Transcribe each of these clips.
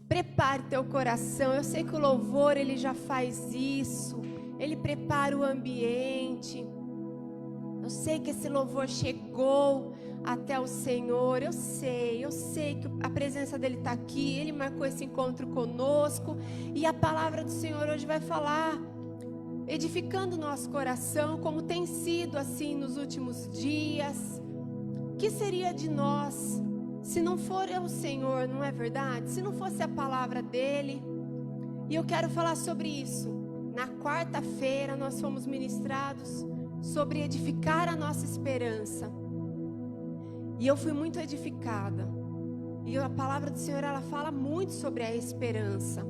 Prepare teu coração. Eu sei que o louvor, ele já faz isso. Ele prepara o ambiente. Eu sei que esse louvor chegou até o Senhor. Eu sei que a presença dele está aqui. Ele marcou esse encontro conosco. E a palavra do Senhor hoje vai falar, edificando o nosso coração, como tem sido assim nos últimos dias. O que seria de nós se não for o Senhor, não é verdade? Se não fosse a palavra dele. E eu quero falar sobre isso. Na quarta-feira nós fomos ministrados sobre edificar a nossa esperança. E eu fui muito edificada. E a palavra do Senhor, ela fala muito sobre a esperança.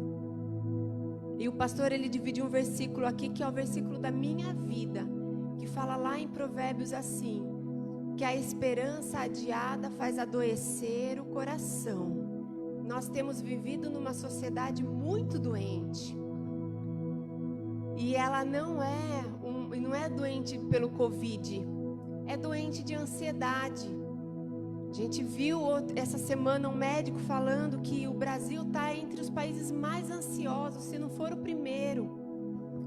E o pastor, ele dividiu um versículo aqui, que é o versículo da minha vida, que fala lá em Provérbios assim, que a esperança adiada faz adoecer o coração. Nós temos vivido numa sociedade muito doente. E ela não é doente pelo Covid, é doente de ansiedade. A gente viu essa semana um médico falando que o Brasil está entre os países mais ansiosos, se não for o primeiro.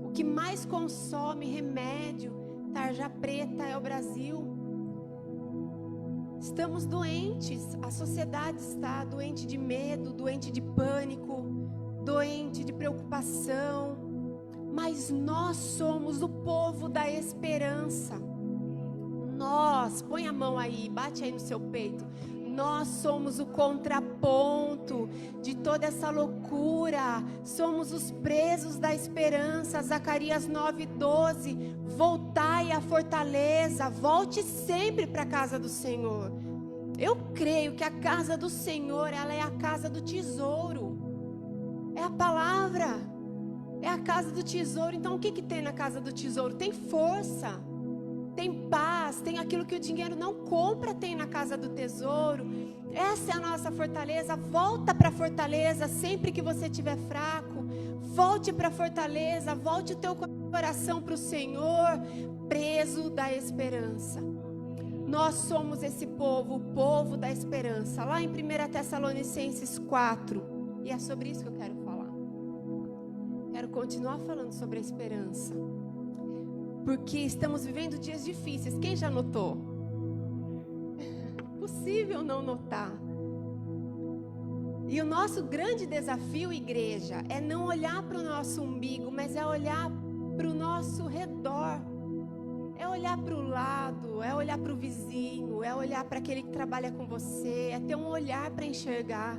O que mais consome remédio, tarja preta, é o Brasil. Estamos doentes, a sociedade está doente de medo, doente de pânico, doente de preocupação. Mas nós somos o povo da esperança. Nós, põe a mão aí, bate aí no seu peito. Nós somos o contraponto de toda essa loucura. Somos os presos da esperança. Zacarias 9:12. Voltai à fortaleza. Volte sempre para a casa do Senhor. Eu creio que a casa do Senhor, ela é a casa do tesouro. É a palavra. É a casa do tesouro. Então o que tem na casa do tesouro? Tem força. Tem paz, tem aquilo que o dinheiro não compra, tem na casa do tesouro. Essa é a nossa fortaleza. Volta para a fortaleza sempre que você estiver fraco. Volte para a fortaleza, volte o teu coração para o Senhor, preso da esperança. Nós somos esse povo, o povo da esperança. Lá em 1 Tessalonicenses 4. E é sobre isso que eu quero falar. Quero continuar falando sobre a esperança. Porque estamos vivendo dias difíceis. Quem já notou? Possível não notar. E o nosso grande desafio, igreja, é não olhar para o nosso umbigo, mas é olhar para o nosso redor. É olhar para o lado, é olhar para o vizinho, é olhar para aquele que trabalha com você, é ter um olhar para enxergar.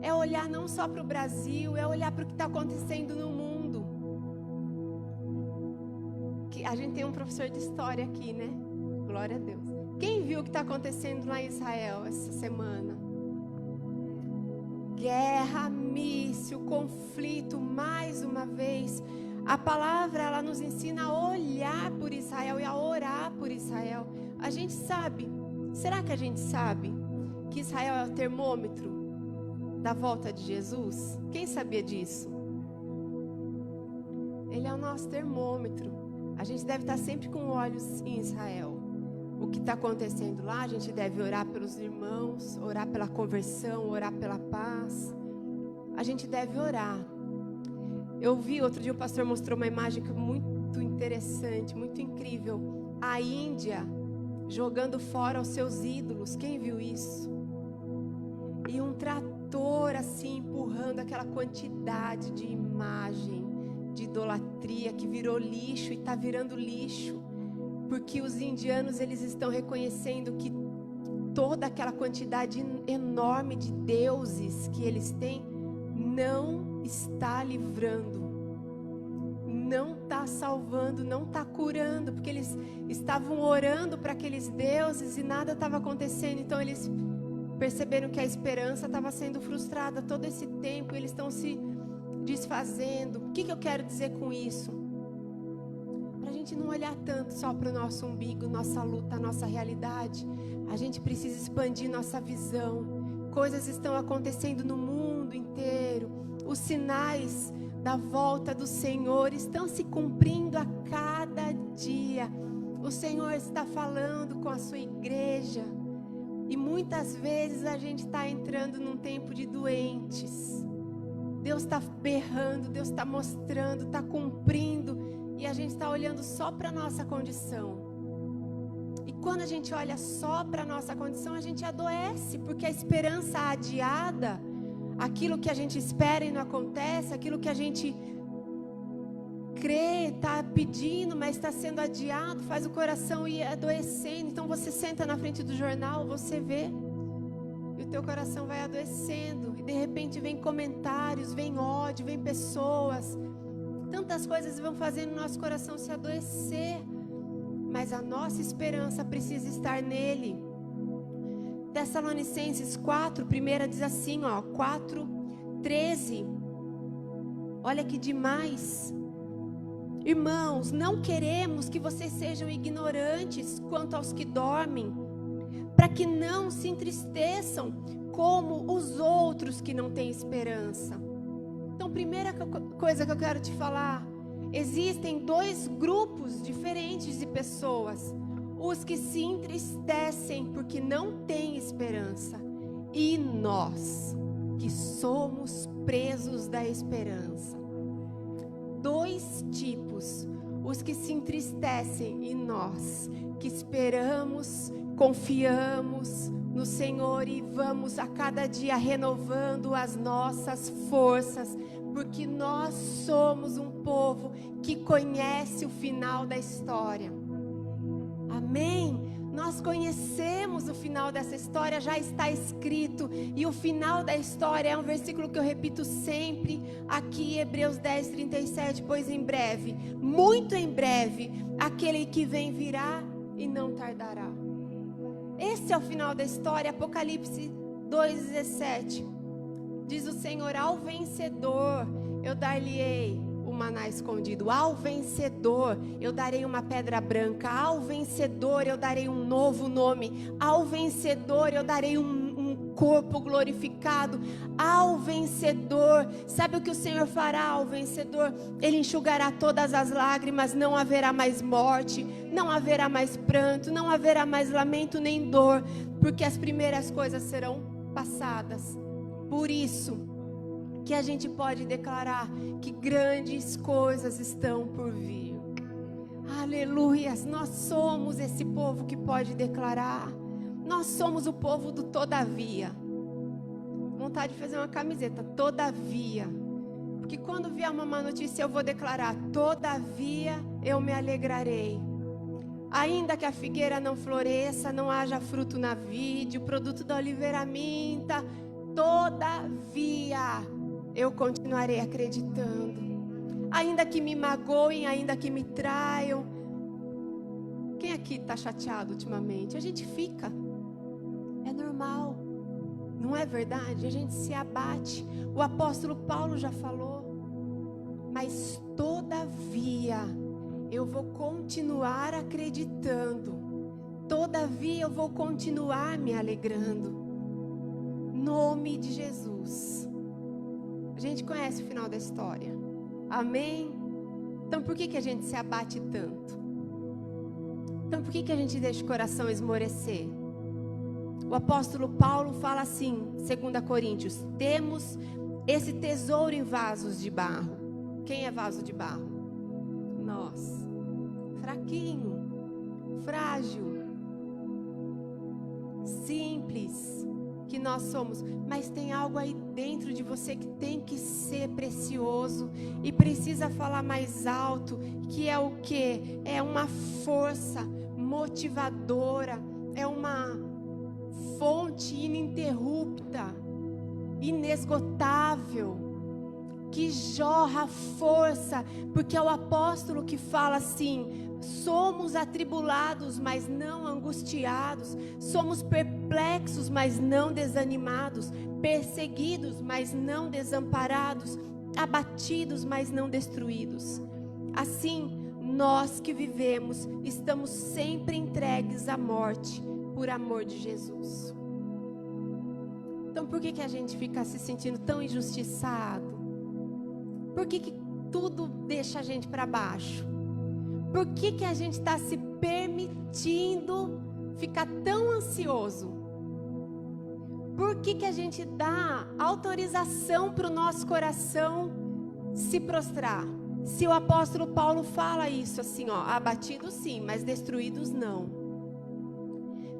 É olhar não só para o Brasil, é olhar para o que está acontecendo no mundo. A gente tem um professor de história aqui, né? Glória a Deus. Quem viu o que está acontecendo lá em Israel essa semana? Guerra, míssil, conflito, mais uma vez. A palavra, ela nos ensina a olhar por Israel e a orar por Israel. A gente sabe, será que a gente sabe que Israel é o termômetro da volta de Jesus? Quem sabia disso? Ele é o nosso termômetro. A gente deve estar sempre com olhos em Israel. O que está acontecendo lá, a gente deve orar pelos irmãos, orar pela conversão, orar pela paz. A gente deve orar. Eu vi, outro dia o pastor mostrou uma imagem que é muito interessante, muito incrível. A Índia jogando fora os seus ídolos. Quem viu isso? E um trator assim empurrando aquela quantidade de imagem, de idolatria que virou lixo e está virando lixo, porque os indianos, eles estão reconhecendo que toda aquela quantidade enorme de deuses que eles têm não está livrando, não está salvando, não está curando, porque eles estavam orando para aqueles deuses e nada estava acontecendo. Então eles perceberam que a esperança estava sendo frustrada todo esse tempo, e eles estão se desfazendo. O que eu quero dizer com isso? Para a gente não olhar tanto só para o nosso umbigo, nossa luta, nossa realidade. A gente precisa expandir nossa visão. Coisas estão acontecendo no mundo inteiro. Os sinais da volta do Senhor estão se cumprindo a cada dia. O Senhor está falando com a sua igreja. E muitas vezes a gente está entrando num tempo de doentes. Deus está berrando, Deus está mostrando, está cumprindo, e a gente está olhando só para a nossa condição. E quando a gente olha só para a nossa condição, a gente adoece, porque a esperança adiada, aquilo que a gente espera e não acontece, aquilo que a gente crê, está pedindo, mas está sendo adiado, faz o coração ir adoecendo. Então você senta na frente do jornal, você vê, e o teu coração vai adoecendo, e de repente vem comentários, vem ódio, vem pessoas, tantas coisas vão fazendo o nosso coração se adoecer, mas a nossa esperança precisa estar nele. Tessalonicenses 4, primeira diz assim, 4:13, olha que demais. Irmãos, não queremos que vocês sejam ignorantes quanto aos que dormem, para que não se entristeçam como os outros que não têm esperança. Então, primeira coisa que eu quero te falar, existem dois grupos diferentes de pessoas: os que se entristecem porque não têm esperança, e nós que somos presos da esperança. Dois tipos: os que se entristecem e nós que esperamos, confiamos no Senhor e vamos a cada dia renovando as nossas forças, porque nós somos um povo que conhece o final da história. Amém? Nós conhecemos o final dessa história, já está escrito, e o final da história é um versículo que eu repito sempre aqui, Hebreus 10:37, pois em breve, muito em breve, aquele que vem virá e não tardará. Esse é o final da história. Apocalipse 2:17 diz o Senhor: ao vencedor eu dar-lhe-ei o maná escondido, ao vencedor eu darei uma pedra branca, ao vencedor eu darei um novo nome, ao vencedor eu darei um corpo glorificado, ao vencedor. Sabe o que o Senhor fará ao vencedor? Ele enxugará todas as lágrimas, não haverá mais morte, não haverá mais pranto, não haverá mais lamento nem dor, porque as primeiras coisas serão passadas. Por isso que a gente pode declarar que grandes coisas estão por vir. Aleluias, nós somos esse povo que pode declarar. Nós somos o povo do todavia. Vontade de fazer uma camiseta, todavia. Porque quando vier uma má notícia eu vou declarar: todavia eu me alegrarei. Ainda que a figueira não floresça, não haja fruto na vide, o produto da oliveira minta, todavia eu continuarei acreditando. Ainda que me magoem, ainda que me traiam. Quem aqui está chateado ultimamente? A gente fica. É normal. Não é verdade? A gente se abate. O apóstolo Paulo já falou. Mas todavia eu vou continuar acreditando. Todavia eu vou continuar me alegrando. Nome de Jesus. A gente conhece o final da história. Amém? Então por que a gente se abate tanto? Então por que a gente deixa o coração esmorecer? O apóstolo Paulo fala assim, 2 Coríntios: temos esse tesouro em vasos de barro. Quem é vaso de barro? Nós. Fraquinho, frágil, simples que nós somos, mas tem algo aí dentro de você que tem que ser precioso e precisa falar mais alto, que é o quê? É uma força motivadora, é uma fonte ininterrupta, inesgotável, que jorra força, porque é o apóstolo que fala assim: somos atribulados, mas não angustiados, somos perplexos, mas não desanimados, perseguidos, mas não desamparados, abatidos, mas não destruídos. Assim, nós que vivemos, estamos sempre entregues à morte, por amor de Jesus. Então por que a gente fica se sentindo tão injustiçado? Por que tudo deixa a gente para baixo? Por que a gente está se permitindo ficar tão ansioso? Por que a gente dá autorização para o nosso coração se prostrar? Se o apóstolo Paulo fala isso assim, ó, abatidos sim, mas destruídos não.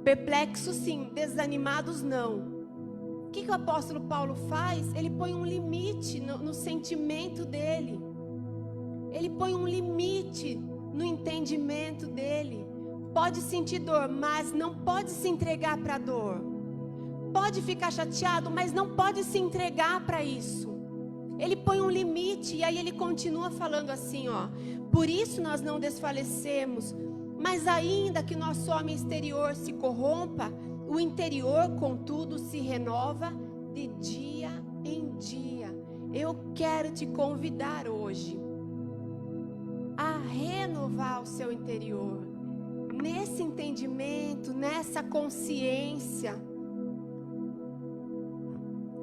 Perplexos sim, desanimados não. O que o apóstolo Paulo faz? Ele põe um limite no sentimento dele. Ele põe um limite no entendimento dele. Pode sentir dor, mas não pode se entregar para a dor. Pode ficar chateado, mas não pode se entregar para isso. Ele põe um limite e aí ele continua falando assim, ó. Por isso nós não desfalecemos, mas ainda que nosso homem exterior se corrompa, o interior, contudo, se renova de dia em dia. Eu quero te convidar hoje a renovar o seu interior, nesse entendimento, nessa consciência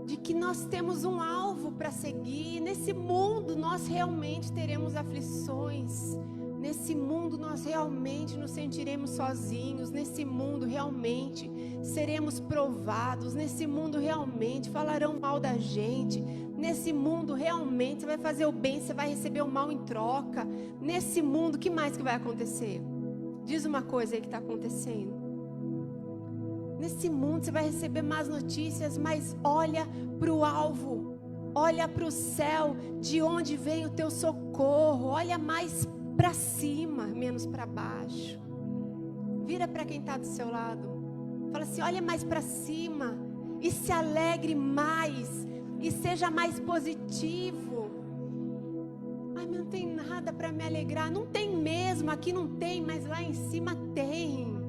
de que nós temos um alvo para seguir. Nesse mundo nós realmente teremos aflições. Nesse mundo nós realmente nos sentiremos sozinhos. Nesse mundo realmente seremos provados. Nesse mundo realmente falarão mal da gente. Nesse mundo realmente você vai fazer o bem, você vai receber o mal em troca. Nesse mundo, o que mais que vai acontecer? Diz uma coisa aí que está acontecendo. Nesse mundo você vai receber más notícias, mas olha para o alvo, olha para o céu, de onde vem o teu socorro, olha mais para cima, menos para baixo. Vira para quem está do seu lado, fala assim, olha mais para cima e se alegre mais e seja mais positivo. Ai, mas não tem nada para me alegrar. Não tem mesmo, aqui não tem, mas lá em cima tem.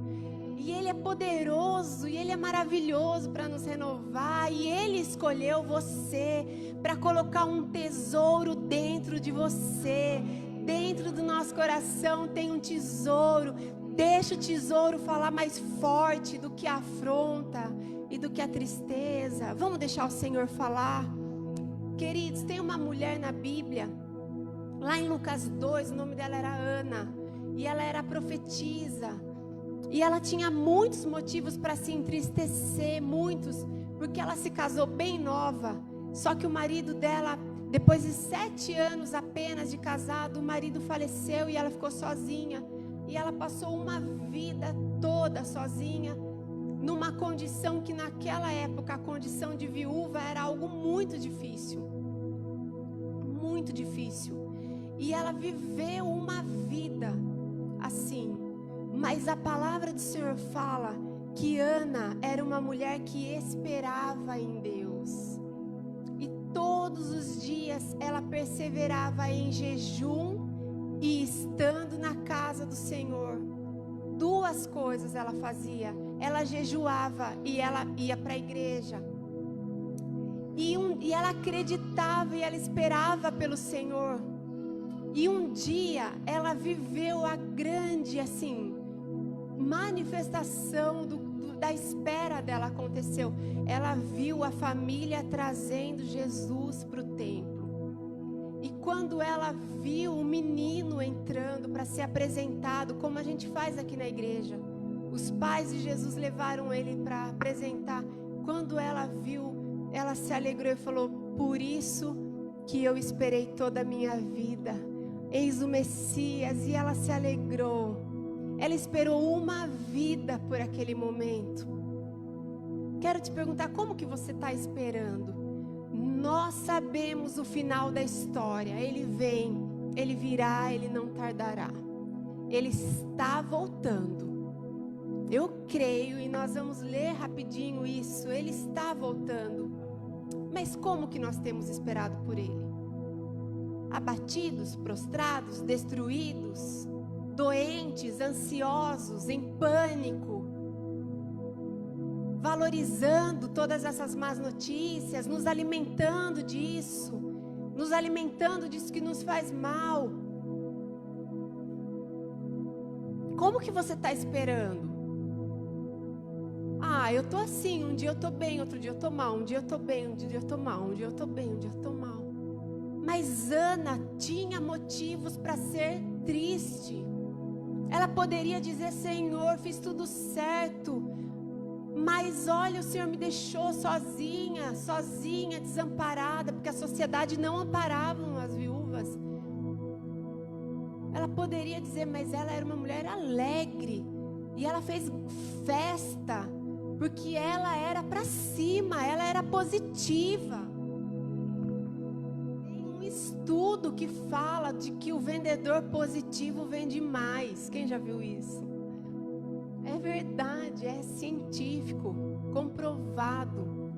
E Ele é poderoso, e Ele é maravilhoso para nos renovar. E Ele escolheu você para colocar um tesouro dentro de você. Dentro do nosso coração tem um tesouro. Deixa o tesouro falar mais forte do que a afronta e do que a tristeza. Vamos deixar o Senhor falar. Queridos, tem uma mulher na Bíblia, lá em Lucas 2, o nome dela era Ana. E ela era profetisa. E ela tinha muitos motivos para se entristecer, muitos, porque ela se casou bem nova. Só que o marido dela, depois de 7 anos apenas de casado, o marido faleceu e ela ficou sozinha. E ela passou uma vida toda sozinha, numa condição que naquela época, a condição de viúva era algo muito difícil. Muito difícil. E ela viveu uma vida assim. Mas a palavra do Senhor fala que Ana era uma mulher que esperava em Deus. E todos os dias ela perseverava em jejum e estando na casa do Senhor. 2 coisas ela fazia. Ela jejuava e ela ia para a igreja. E ela acreditava e ela esperava pelo Senhor. E um dia ela viveu a grande manifestação da espera dela aconteceu. Ela viu a família trazendo Jesus para o templo. E quando ela viu o menino entrando para ser apresentado, como a gente faz aqui na igreja, os pais de Jesus levaram ele para apresentar. Quando ela viu, ela se alegrou e falou: por isso que eu esperei toda a minha vida, eis o Messias. E ela se alegrou. Ela esperou uma vida por aquele momento. Quero te perguntar, como que você está esperando? Nós sabemos o final da história. Ele vem, Ele virá, Ele não tardará. Ele está voltando. Eu creio, e nós vamos ler rapidinho isso. Ele está voltando. Mas como que nós temos esperado por Ele? Abatidos, prostrados, destruídos, doentes, ansiosos, em pânico, valorizando todas essas más notícias, nos alimentando disso que nos faz mal. Como que você está esperando? Ah, eu tô assim, um dia eu tô bem, outro dia eu tô mal, um dia eu tô bem, um dia eu tô mal, um dia eu tô bem, um dia eu tô mal. Mas Ana tinha motivos para ser triste. Ela poderia dizer: Senhor, fiz tudo certo, Mas olha, o Senhor me deixou sozinha, desamparada, porque a sociedade não amparava as viúvas. Ela poderia dizer, mas ela era uma mulher alegre. E ela fez festa, porque ela era para cima, ela era positiva. Tem um estudo que fala de que o vendedor positivo vende mais. Quem já viu isso? É verdade, é científico, comprovado.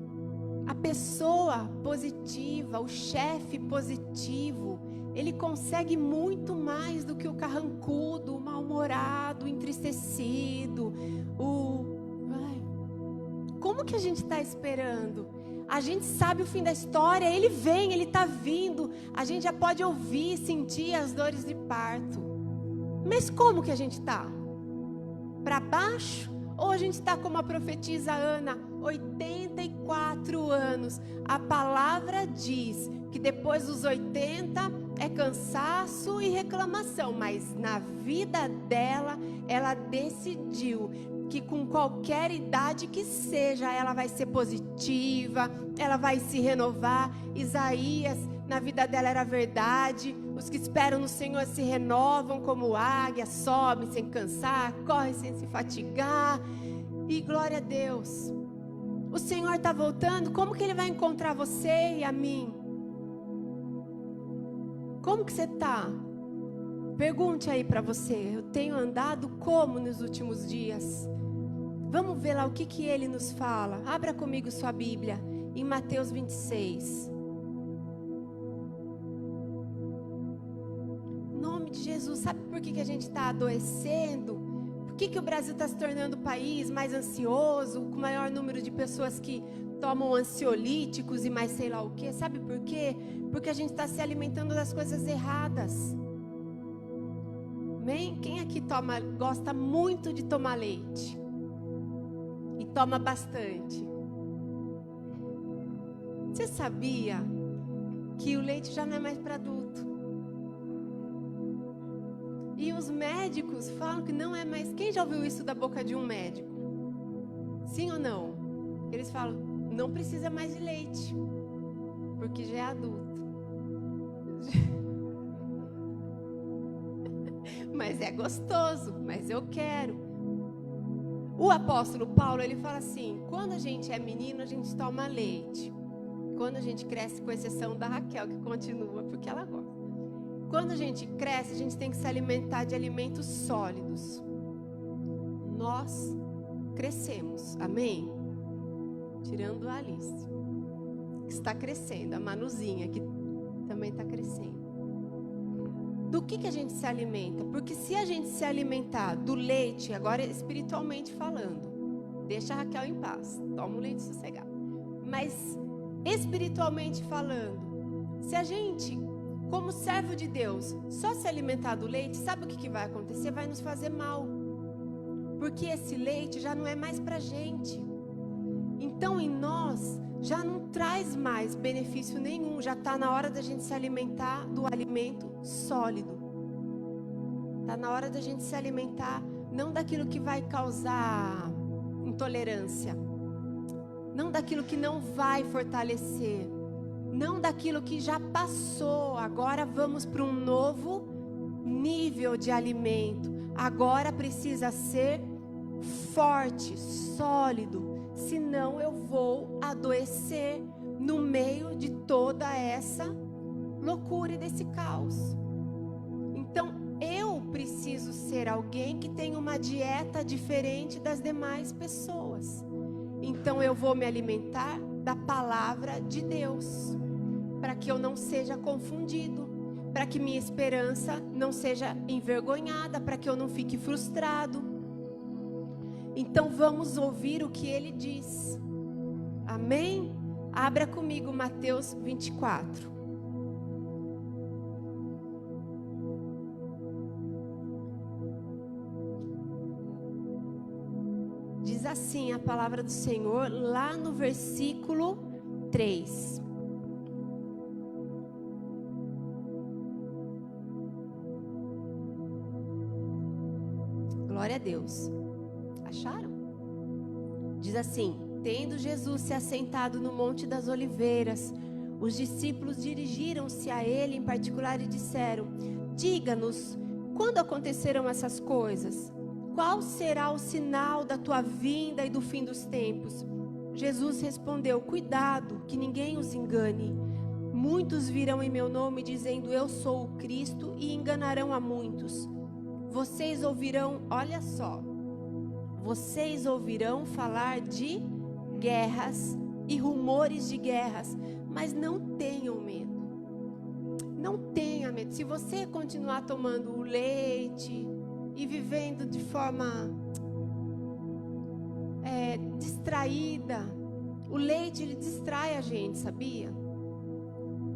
A pessoa positiva, o chefe positivo, ele consegue muito mais do que o carrancudo, o mal-humorado, o entristecido. Como que a gente está esperando? A gente sabe o fim da história, ele vem, ele está vindo. A gente já pode ouvir, sentir as dores de parto. Mas como que a gente está? Para baixo? Ou a gente está como a profetisa Ana, 84 anos. A palavra diz que depois dos 80 é cansaço e reclamação, mas na vida dela, ela decidiu que com qualquer idade que seja, ela vai ser positiva, ela vai se renovar. Isaías, na vida dela era verdade. Os que esperam no Senhor se renovam como águia, sobem sem cansar, correm sem se fatigar. E glória a Deus. O Senhor está voltando. Como que Ele vai encontrar você e a mim? Como que você está? Pergunte aí para você. Eu tenho andado como nos últimos dias? Vamos ver lá o que Ele nos fala. Abra comigo sua Bíblia em Mateus 26. Em nome de Jesus. Sabe por que a gente está adoecendo? Por que o Brasil está se tornando um país mais ansioso, com maior número de pessoas que tomam ansiolíticos e mais sei lá o quê? Sabe por quê? Porque a gente está se alimentando das coisas erradas. Amém? Quem aqui gosta muito de tomar leite? E toma bastante. Você sabia que o leite já não é mais para adulto? E os médicos falam que não é mais. Quem já ouviu isso da boca de um médico? Sim ou não? Eles falam, não precisa mais de leite, porque já é adulto. Mas é gostoso, mas eu quero. O apóstolo Paulo, ele fala assim, quando a gente é menino, a gente toma leite. Quando a gente cresce, com exceção da Raquel, que continua, porque ela gosta. Quando a gente cresce, a gente tem que se alimentar de alimentos sólidos. Nós crescemos, amém? Tirando a Alice, que está crescendo, a Manuzinha, que também está crescendo. Do que a gente se alimenta? Porque se a gente se alimentar do leite, agora espiritualmente falando, deixa a Raquel em paz, toma o leite sossegado. Mas espiritualmente falando, se a gente, como servo de Deus, só se alimentar do leite, sabe o que vai acontecer? Vai nos fazer mal. Porque esse leite já não é mais pra gente. Então em nós já não traz mais benefício nenhum. Já está na hora da gente se alimentar do alimento sólido. Está na hora da gente se alimentar não daquilo que vai causar intolerância. Não daquilo que não vai fortalecer. Não daquilo que já passou. Agora vamos para um novo nível de alimento. Agora precisa ser forte, sólido. Senão eu vou adoecer no meio de toda essa loucura e desse caos. Então eu preciso ser alguém que tem uma dieta diferente das demais pessoas. Então eu vou me alimentar da palavra de Deus, para que eu não seja confundido, para que minha esperança não seja envergonhada, para que eu não fique frustrado. Então vamos ouvir o que ele diz. Amém? Abra comigo Mateus 24. Diz assim a palavra do Senhor lá no versículo 3. Glória a Deus. Acharam? Diz assim: tendo Jesus se assentado no Monte das Oliveiras, os discípulos dirigiram-se a ele em particular e disseram: diga-nos, quando acontecerão essas coisas? Qual será o sinal da tua vinda e do fim dos tempos? Jesus respondeu: cuidado, que ninguém os engane. Muitos virão em meu nome dizendo: eu sou o Cristo, e enganarão a muitos. Vocês ouvirão, olha só, vocês ouvirão falar de guerras e rumores de guerras, mas não tenham medo. Não tenha medo. Se você continuar tomando o leite e vivendo de forma distraída, o leite ele distrai a gente, sabia?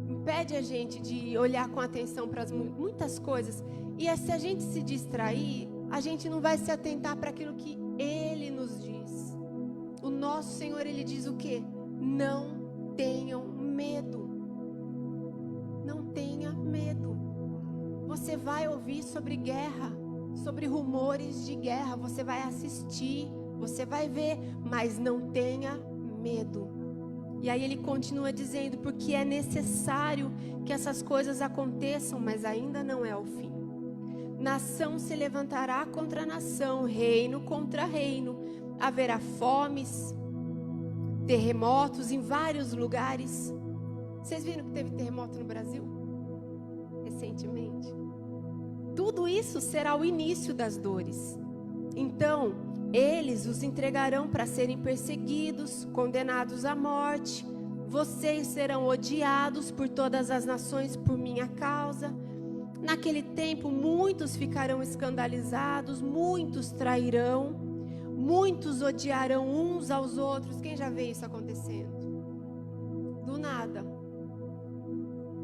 Impede a gente de olhar com atenção para muitas coisas. E se a gente se distrair, a gente não vai se atentar para aquilo que Ele nos diz. O nosso Senhor, Ele diz o quê? Não tenham medo. Não tenha medo. Você vai ouvir sobre guerra, sobre rumores de guerra. Você vai assistir, você vai ver, mas não tenha medo. E aí ele continua dizendo: porque é necessário que essas coisas aconteçam, mas ainda não é o fim. Nação se levantará contra nação, reino contra reino. Haverá fomes, terremotos em vários lugares. Vocês viram que teve terremoto no Brasil? Recentemente. Tudo isso será o início das dores. Então, eles os entregarão para serem perseguidos, condenados à morte. Vocês serão odiados por todas as nações por minha causa. Naquele tempo, muitos ficarão escandalizados, muitos trairão, muitos odiarão uns aos outros. Quem já vê isso acontecendo? Do nada.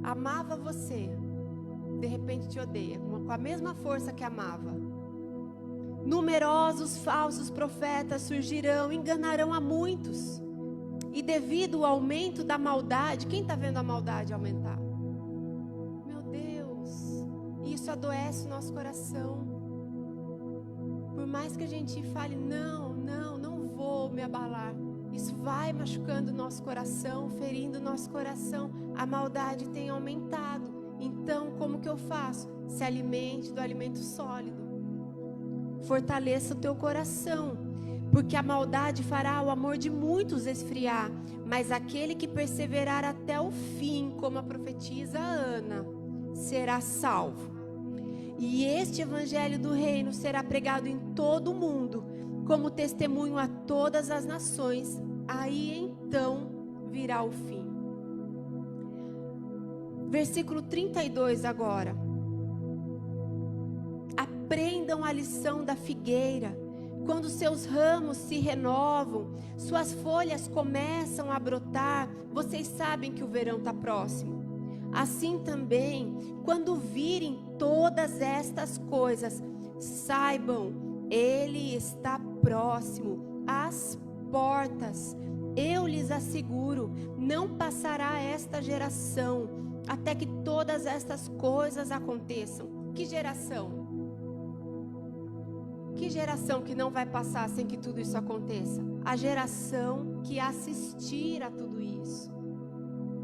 Amava você, de repente te odeia, com a mesma força que amava. Numerosos falsos profetas surgirão, enganarão a muitos. E devido ao aumento da maldade, quem está vendo a maldade aumentar? Meu Deus, isso adoece o nosso coração. Por mais que a gente fale, não vou me abalar, isso vai machucando o nosso coração, ferindo o nosso coração. A maldade tem aumentado. Então, como que eu faço? Se alimente do alimento sólido. Fortaleça o teu coração, porque a maldade fará o amor de muitos esfriar, mas aquele que perseverar até o fim, como a profetiza Ana, será salvo. E este evangelho do reino será pregado em todo o mundo, como testemunho a todas as nações. Aí então virá o fim. Versículo 32 agora. Aprendam a lição da figueira. Quando seus ramos se renovam, suas folhas começam a brotar, vocês sabem que o verão está próximo. Assim também, quando virem todas estas coisas, saibam, Ele está próximo, às portas. Eu lhes asseguro, não passará esta geração, até que todas estas coisas aconteçam. Que geração? Que geração que não vai passar sem que tudo isso aconteça? A geração que assistir a tudo isso.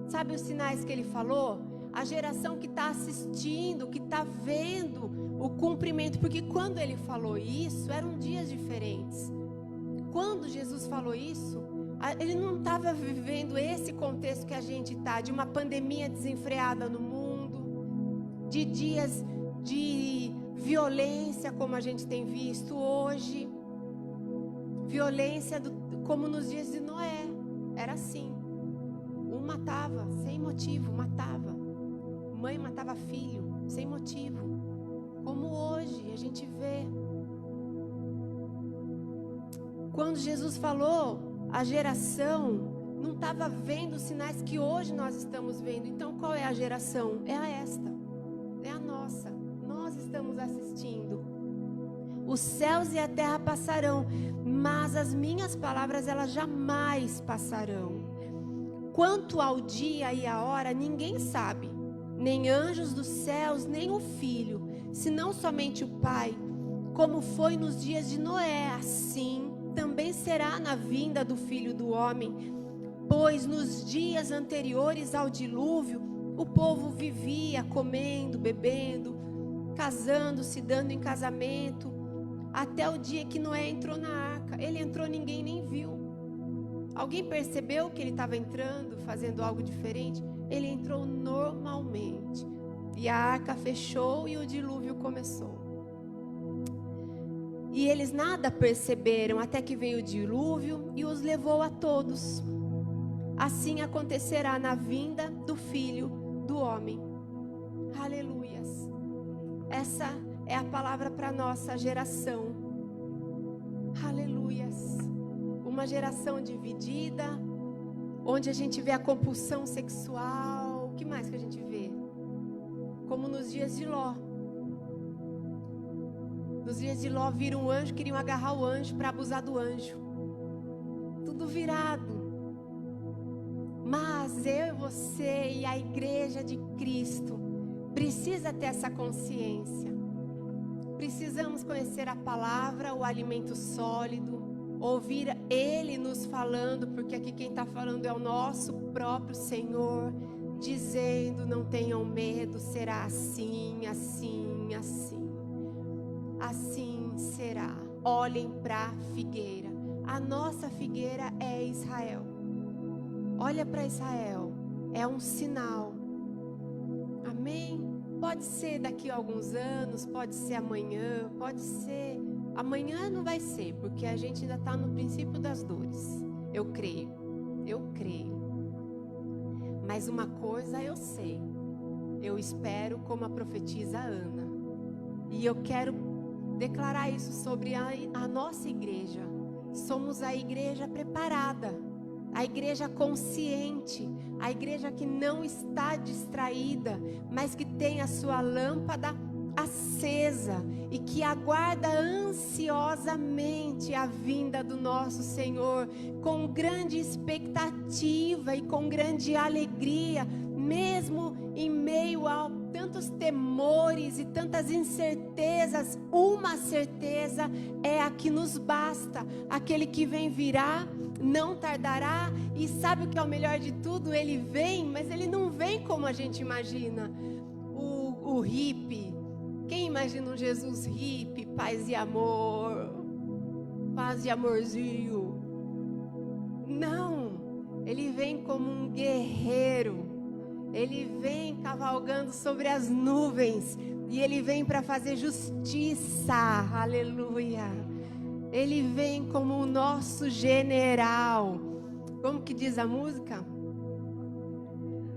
Sabe os sinais que ele falou? A geração que está assistindo, que está vendo o cumprimento. Porque quando ele falou isso, eram dias diferentes. Quando Jesus falou isso, ele não estava vivendo esse contexto que a gente está, de uma pandemia desenfreada no mundo, de dias de violência como a gente tem visto hoje, violência como nos dias de Noé, era assim, um matava sem motivo, matava, mãe matava filho sem motivo, como hoje a gente vê. Quando Jesus falou, a geração não estava vendo os sinais que hoje nós estamos vendo. Então qual é a geração? É a nossa. Nós estamos assistindo. Os céus e a terra passarão, mas as minhas palavras elas jamais passarão. Quanto ao dia e a hora, ninguém sabe, nem anjos dos céus, nem o Filho, senão somente o Pai. Como foi nos dias de Noé, assim também será na vinda do Filho do Homem. Pois nos dias anteriores ao dilúvio, o povo vivia comendo, bebendo, casando-se, dando em casamento, até o dia que Noé entrou na arca. Ele entrou, ninguém nem viu. Alguém percebeu que ele estava entrando, fazendo algo diferente? Ele entrou normalmente. E a arca fechou e o dilúvio começou. E eles nada perceberam até que veio o dilúvio e os levou a todos. Assim acontecerá na vinda do Filho do Homem. Aleluias. Essa é a palavra para nossa geração. Aleluias. Uma geração dividida, onde a gente vê a compulsão sexual. O que mais que a gente vê? Como nos dias de Ló. Nos dias de Ló viram um anjo, queriam agarrar o anjo para abusar do anjo. Tudo virado. Mas eu e você e a igreja de Cristo precisa ter essa consciência. Precisamos conhecer a palavra, o alimento sólido, ouvir Ele nos falando, porque aqui quem está falando é o nosso próprio Senhor, dizendo: não tenham medo, será assim, assim, assim. Assim será. Olhem para a figueira. A nossa figueira é Israel. Olha para Israel. É um sinal. Amém? Pode ser daqui a alguns anos, pode ser amanhã, pode ser... Amanhã não vai ser, porque a gente ainda está no princípio das dores. Eu creio. Mas uma coisa eu sei. Eu espero como a profetisa Ana. E eu quero declarar isso sobre a nossa igreja. Somos a igreja preparada, a igreja consciente, a igreja que não está distraída, mas que tem a sua lâmpada acesa e que aguarda ansiosamente a vinda do nosso Senhor, com grande expectativa e com grande alegria, mesmo em meio a tantos temores e tantas incertezas. Uma certeza é a que nos basta: aquele que vem virá, não tardará. E sabe o que é o melhor de tudo? Ele vem, mas ele não vem como a gente imagina. O hippie, quem imagina um Jesus hippie, paz e amor, paz e amorzinho? Não, ele vem como um guerreiro. Ele vem cavalgando sobre as nuvens. E Ele vem para fazer justiça. Aleluia. Ele vem como o nosso general. Como que diz a música?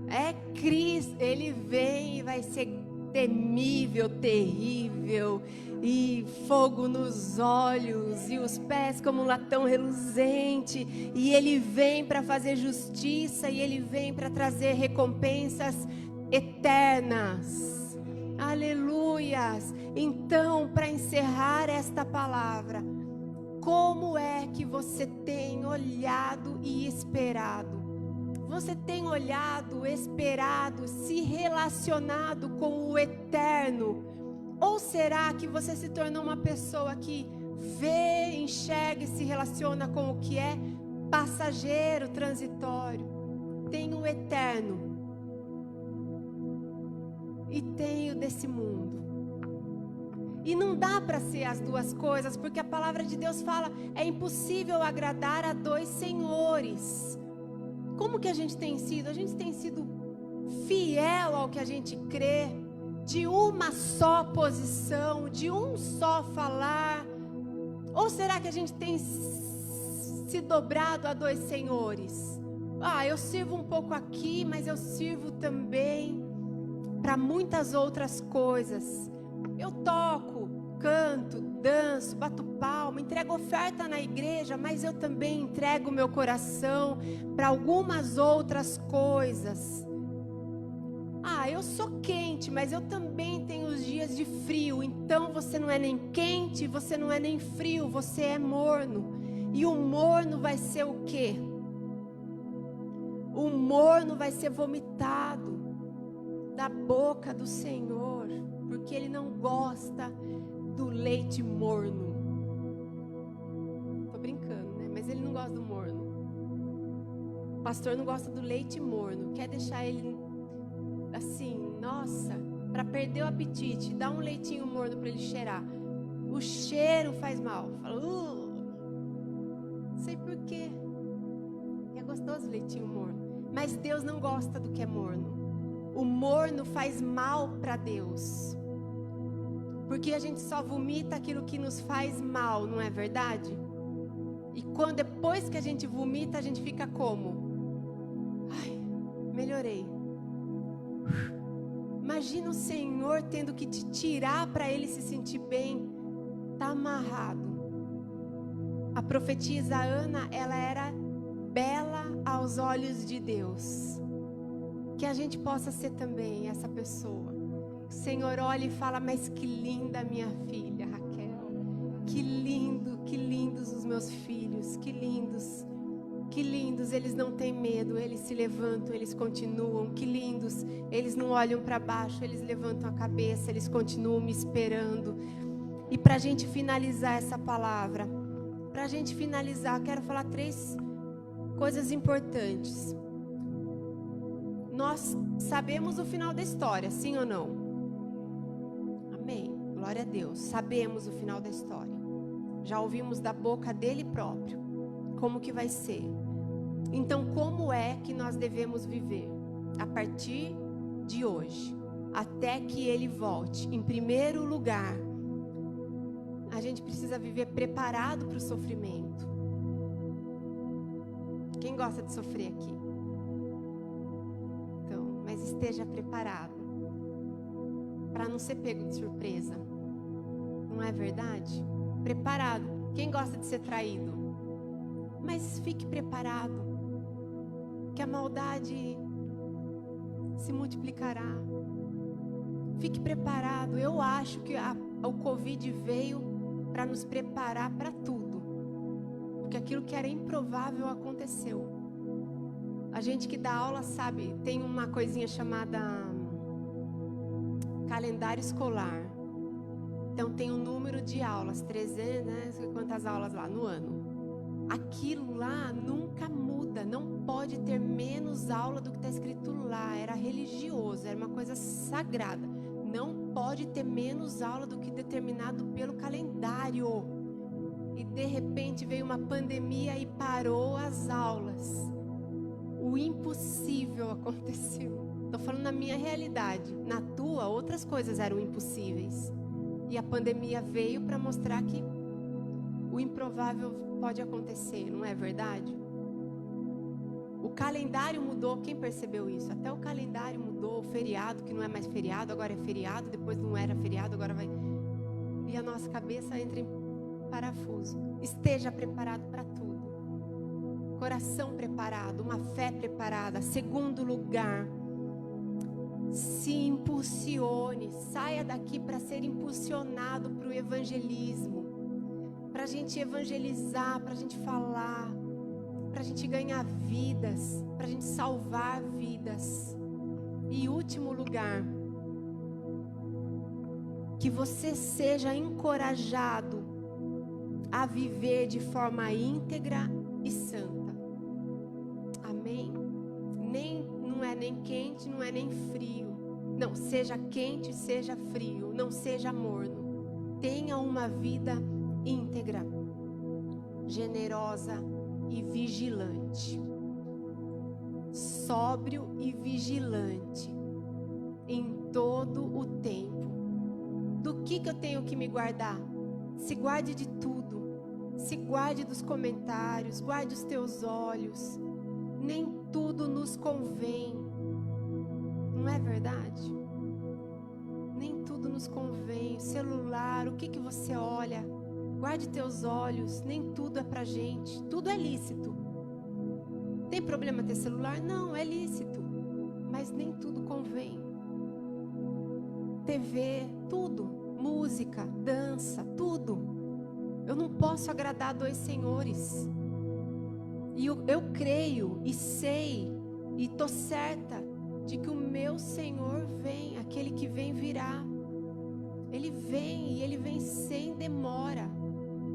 É Cristo. Ele vem e vai ser temível, terrível, e fogo nos olhos, e os pés como um latão reluzente. E Ele vem para fazer justiça, e Ele vem para trazer recompensas eternas. Aleluias. Então, para encerrar esta palavra, como é que você tem olhado e esperado? Você tem olhado, esperado, se relacionado com o eterno? Ou será que você se tornou uma pessoa que vê, enxerga e se relaciona com o que é passageiro, transitório? Tem o eterno e tem o desse mundo. E não dá para ser as duas coisas, porque a palavra de Deus fala: é impossível agradar a dois senhores. Como que a gente tem sido? A gente tem sido fiel ao que a gente crê, de uma só posição, de um só falar? Ou será que a gente tem se dobrado a dois senhores? Eu sirvo um pouco aqui, mas eu sirvo também para muitas outras coisas. Eu toco, canto, danço, bato palma, entrego oferta na igreja, mas eu também entrego meu coração para algumas outras coisas. Eu sou quente, mas eu também tenho os dias de frio. Então você não é nem quente, você não é nem frio, você é morno. E o morno vai ser o quê? O morno vai ser vomitado da boca do Senhor, porque Ele não gosta do leite morno. Tô brincando. gosta do morno. O pastor não gosta do leite morno. Quer deixar ele assim, nossa, para perder o apetite. Dá um leitinho morno para ele cheirar. O cheiro faz mal. Fala, não sei por quê. É gostoso o leitinho morno. Mas Deus não gosta do que é morno. O morno faz mal para Deus. Porque a gente só vomita aquilo que nos faz mal, não é verdade? E quando depois que a gente vomita, a gente fica como? Ai, melhorei. Imagina o Senhor tendo que te tirar para Ele se sentir bem. Tá amarrado. A profetisa Ana, ela era bela aos olhos de Deus. Que a gente possa ser também essa pessoa. O Senhor olha e fala, mas que linda minha filha, Raquel. Que lindos os meus filhos, que lindos, eles não têm medo, eles se levantam, eles continuam, que lindos, eles não olham para baixo, eles levantam a cabeça, eles continuam me esperando. E para a gente finalizar essa palavra, quero falar 3 coisas importantes. Nós sabemos o final da história, sim ou não? Amém, glória a Deus, sabemos o final da história. Já ouvimos da boca dele próprio como que vai ser. Então, como é que nós devemos viver? A partir de hoje, até que ele volte. Em primeiro lugar, a gente precisa viver preparado para o sofrimento. Quem gosta de sofrer aqui? Então, mas esteja preparado para não ser pego de surpresa. Não é verdade? Preparado. Quem gosta de ser traído? Mas fique preparado, que a maldade se multiplicará. Fique preparado. Eu acho que o Covid veio para nos preparar para tudo, porque aquilo que era improvável aconteceu. A gente que dá aula sabe, tem uma coisinha chamada calendário escolar. Então tem um número de aulas, 300, né? Quantas aulas lá no ano? Aquilo lá nunca muda, não pode ter menos aula do que está escrito lá. Era religioso, era uma coisa sagrada. Não pode ter menos aula do que determinado pelo calendário. E de repente veio uma pandemia e parou as aulas. O impossível aconteceu. Estou falando na minha realidade. Na tua, outras coisas eram impossíveis. E a pandemia veio para mostrar que o improvável pode acontecer, não é verdade? O calendário mudou, quem percebeu isso? Até o calendário mudou, o feriado, que não é mais feriado, agora é feriado, depois não era feriado, agora vai... E a nossa cabeça entra em parafuso. Esteja preparado para tudo. Coração preparado, uma fé preparada. Segundo lugar, se impulsione, saia daqui para ser impulsionado para o evangelismo, para a gente evangelizar, para a gente falar, para a gente ganhar vidas, para a gente salvar vidas. E último lugar, que você seja encorajado a viver de forma íntegra e santa. Amém? Não é nem quente, não é nem frio. Não, seja quente, seja frio, não seja morno. Tenha uma vida íntegra, generosa e vigilante. Sóbrio e vigilante em todo o tempo. Do que eu tenho que me guardar? Se guarde de tudo. Se guarde dos comentários, guarde os teus olhos. Nem tudo nos convém. Não é verdade? Nem tudo nos convém. O celular, o que você olha? Guarde teus olhos. Nem tudo é pra gente. Tudo é lícito. Tem problema ter celular? Não, é lícito. Mas nem tudo convém. TV, tudo. Música, dança, tudo. Eu não posso agradar 2 senhores. E eu creio e sei e tô certa de que o meu Senhor vem, aquele que vem virá. Ele vem e ele vem sem demora.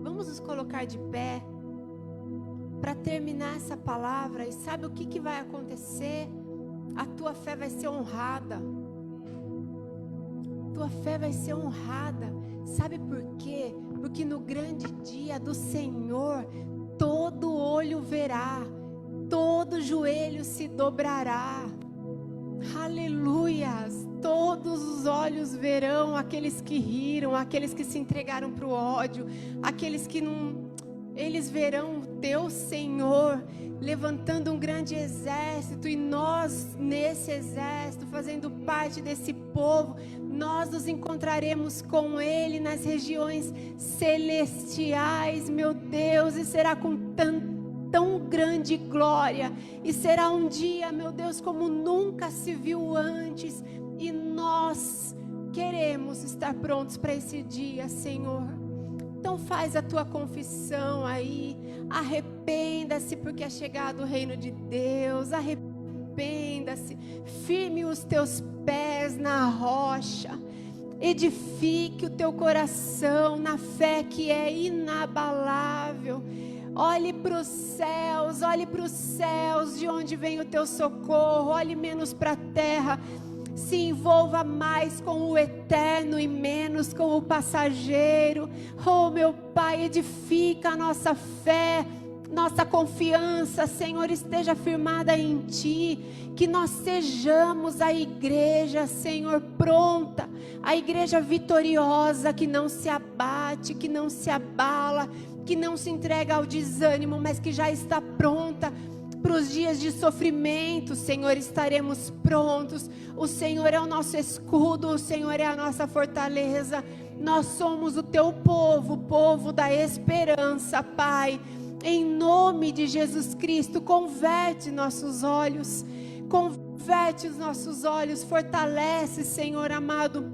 Vamos nos colocar de pé. para terminar essa palavra, e sabe o que vai acontecer? A tua fé vai ser honrada. Tua fé vai ser honrada. Sabe por quê? Porque no grande dia do Senhor, todo olho verá, todo joelho se dobrará. Aleluias! Todos os olhos verão aqueles que riram, aqueles que se entregaram para o ódio, aqueles que não... Eles verão o teu Senhor levantando um grande exército, e nós nesse exército, fazendo parte desse povo, nós nos encontraremos com Ele nas regiões celestiais, meu Deus, e será com tão grande glória, e será um dia, meu Deus, como nunca se viu antes, e nós queremos estar prontos para esse dia, Senhor. Então faz a tua confissão aí, arrependa-se porque é chegado o reino de Deus, arrependa-se, firme os teus pés na rocha, edifique o teu coração na fé que é inabalável. Olhe para os céus, de onde vem o teu socorro, olhe menos para a terra. Se envolva mais com o eterno e menos com o passageiro. Oh, meu Pai, edifica a nossa fé, nossa confiança, Senhor, esteja firmada em Ti. Que nós sejamos a igreja, Senhor, pronta, a igreja vitoriosa, que não se abate, que não se abala, que não se entrega ao desânimo, mas que já está pronta para os dias de sofrimento. Senhor, estaremos prontos. O Senhor é o nosso escudo, o Senhor é a nossa fortaleza. Nós somos o teu povo, o povo da esperança, Pai. Em nome de Jesus Cristo, converte nossos olhos, converte os nossos olhos, fortalece, Senhor amado,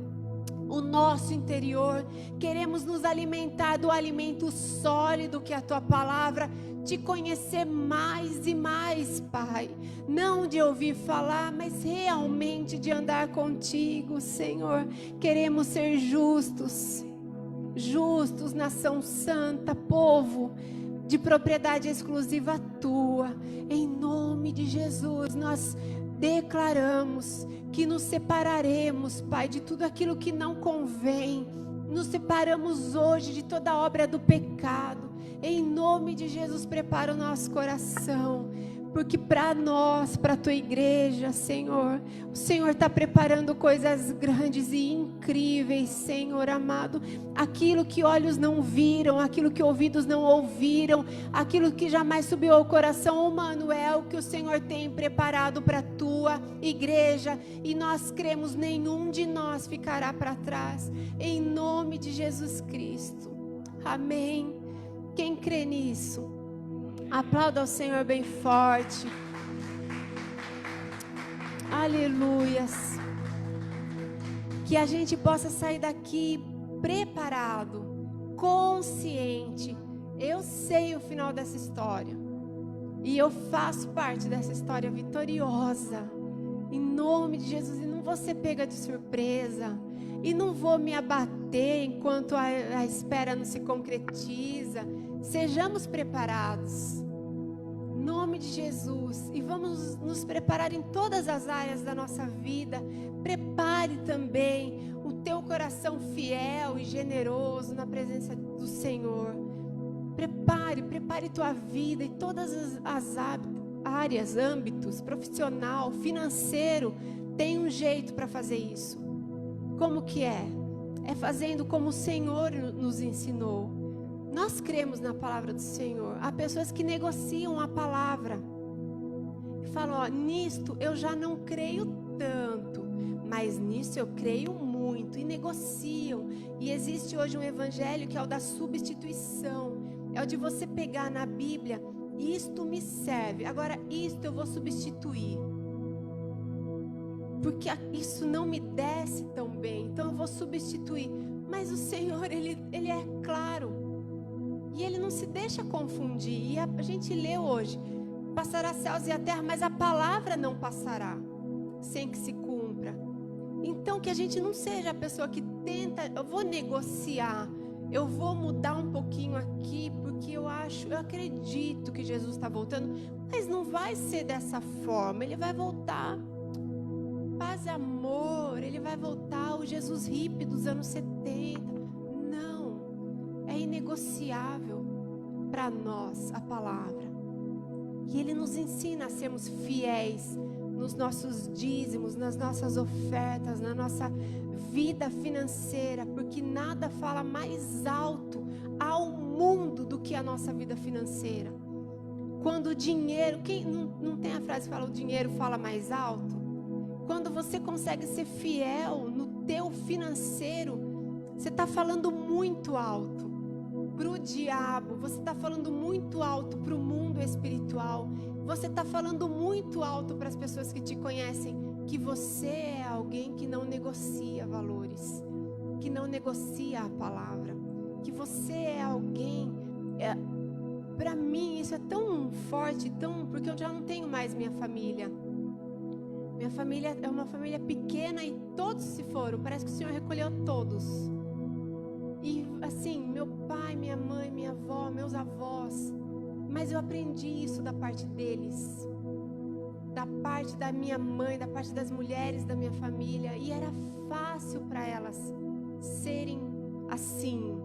o nosso interior. Queremos nos alimentar do alimento sólido que é a tua palavra, te conhecer mais e mais, Pai, não de ouvir falar, mas realmente de andar contigo, Senhor. Queremos ser justos, nação santa, povo de propriedade exclusiva tua. Em nome de Jesus, nós declaramos que nos separaremos, Pai, de tudo aquilo que não convém. Nos separamos hoje de toda obra do pecado. Em nome de Jesus, prepara o nosso coração, porque para nós, para a tua igreja, Senhor, o Senhor está preparando coisas grandes e incríveis, Senhor amado. Aquilo que olhos não viram, aquilo que ouvidos não ouviram, aquilo que jamais subiu ao coração humano, é o que o Senhor tem preparado para a tua igreja, e nós cremos, nenhum de nós ficará para trás, em nome de Jesus Cristo. Amém. Quem crê nisso, aplauda ao Senhor bem forte. Aleluias. Que a gente possa sair daqui preparado, consciente. Eu sei o final dessa história, e eu faço parte dessa história vitoriosa, em nome de Jesus. E não vou ser pega de surpresa, e não vou me abater enquanto a espera não se concretiza. Sejamos preparados, em nome de Jesus, e vamos nos preparar em todas as áreas da nossa vida. Prepare também o teu coração fiel e generoso na presença do Senhor. Prepare tua vida em todas as áreas, âmbitos, profissional, financeiro. Tem um jeito para fazer isso. Como que é? É fazendo como o Senhor nos ensinou. Nós cremos na palavra do Senhor. Há pessoas que negociam a palavra e falam, ó, nisto eu já não creio tanto, mas nisso eu creio muito, e negociam. E existe hoje um evangelho que é o da substituição. É o de você pegar na Bíblia, isto me serve, agora isto eu vou substituir, porque isso não me desce tão bem, então eu vou substituir. Mas o Senhor, Ele é claro, e Ele não se deixa confundir. E a gente lê hoje, passará céus e a terra, mas a palavra não passará sem que se cumpra. Então que a gente não seja a pessoa que tenta, eu vou negociar, eu vou mudar um pouquinho aqui, porque eu acredito que Jesus está voltando, mas não vai ser dessa forma. Ele vai voltar paz e amor, ele vai voltar o Jesus hippie dos anos 70. Não, é inegociável para nós a palavra. E ele nos ensina a sermos fiéis nos nossos dízimos, nas nossas ofertas, na nossa vida financeira, porque nada fala mais alto ao mundo do que a nossa vida financeira. Quando o dinheiro, quem não tem a frase que fala o dinheiro fala mais alto? Quando você consegue ser fiel no teu financeiro, você está falando muito alto para o diabo, você está falando muito alto para o mundo espiritual, você está falando muito alto para as pessoas que te conhecem, que você é alguém que não negocia valores, que não negocia a palavra, que você é alguém, para mim isso é tão forte, porque eu já não tenho mais minha família. Minha família é uma família pequena e todos se foram, parece que o Senhor recolheu todos. E assim, meu pai, minha mãe, minha avó, meus avós. Mas eu aprendi isso da parte deles, da parte da minha mãe, da parte das mulheres da minha família. E era fácil para elas serem assim,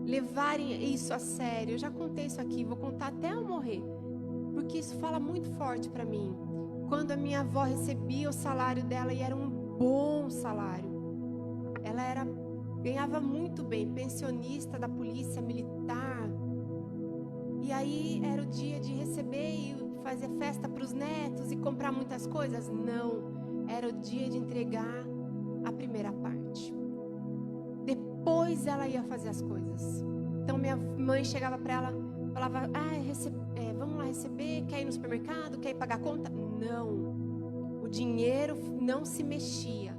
levarem isso a sério. Eu já contei isso aqui, vou contar até eu morrer, porque isso fala muito forte para mim. Quando a minha avó recebia o salário dela, e era um bom salário, ela ganhava muito bem, pensionista da polícia militar. E aí era o dia de receber e fazer festa para os netos e comprar muitas coisas? Não, era o dia de entregar a primeira parte. Depois ela ia fazer as coisas. Então minha mãe chegava para ela, falava: vamos lá receber, quer ir no supermercado, quer ir pagar a conta? Não, o dinheiro não se mexia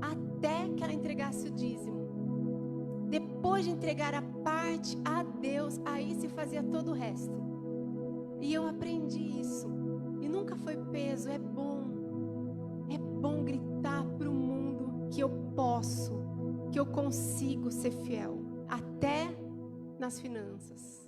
até que ela entregasse o dízimo. Depois de entregar a parte a Deus, aí se fazia todo o resto. E eu aprendi isso. E nunca foi peso, é bom. É bom gritar para o mundo que eu posso, que eu consigo ser fiel, até nas finanças.